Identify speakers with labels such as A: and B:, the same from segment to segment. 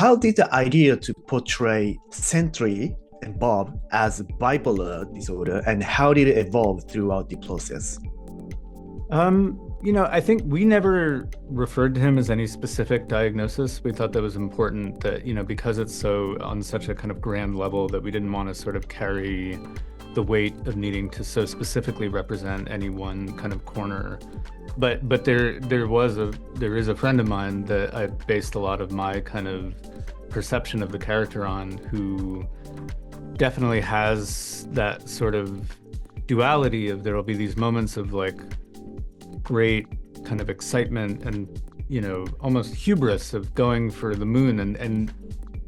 A: how did the idea to portray Sentry and Bob as bipolar disorder, and how did it evolve throughout the process?
B: I think we never referred to him as any specific diagnosis. We thought that was important that, because it's so on such a kind of grand level that we didn't want to sort of carry the weight of needing to so specifically represent any one kind of corner. But there is a friend of mine that I based a lot of my kind of perception of the character on, who definitely has that sort of duality of there will be these moments of like great kind of excitement and almost hubris of going for the moon, and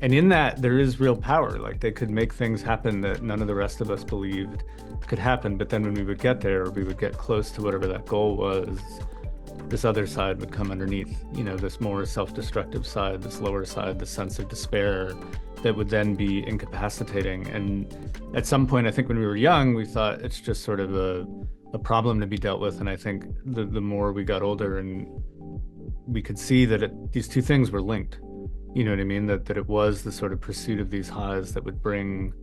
B: in that there is real power. Like they could make things happen that none of the rest of us believed could happen, but then when we would get there, or we would get close to whatever that goal was, this other side would come underneath, this more self-destructive side, this lower side, the sense of despair that would then be incapacitating. And at some point, I think when we were young, we thought it's just sort of a problem to be dealt with. And I think the more we got older and we could see that these two things were linked, you know what I mean? That it was the sort of pursuit of these highs that would bring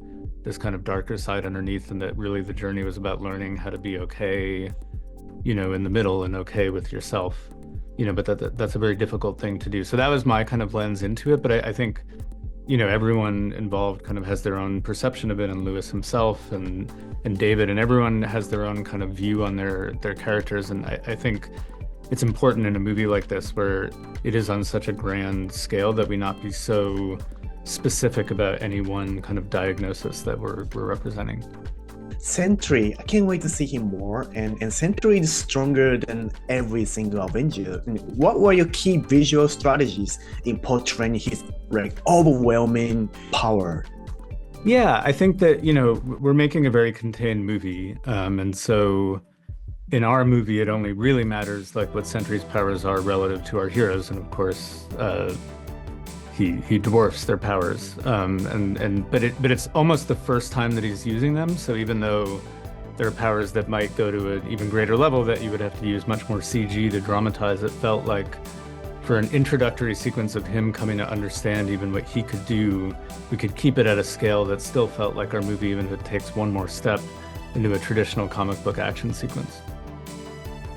B: this kind of darker side underneath, and that really the journey was about learning how to be okay, in the middle and okay with yourself, but that's a very difficult thing to do. So that was my kind of lens into it. But I think, everyone involved kind of has their own perception of it, and Lewis himself and David, and everyone has their own kind of view on their characters. And I think it's important in a movie like this, where it is on such a grand scale, that we not be so specific about any one kind of diagnosis that we're representing.
A: Sentry, I can't wait to see him more, and Sentry is stronger than every single Avenger. And what were your key visual strategies in portraying his overwhelming power?
B: Yeah, I think that, we're making a very contained movie, and so in our movie, it only really matters like what Sentry's powers are relative to our heroes, and of course, he dwarfs their powers, but it's almost the first time that he's using them. So even though there are powers that might go to an even greater level that you would have to use much more CG to dramatize, it felt like for an introductory sequence of him coming to understand even what he could do, we could keep it at a scale that still felt like our movie, even if it takes one more step into a traditional comic book action sequence.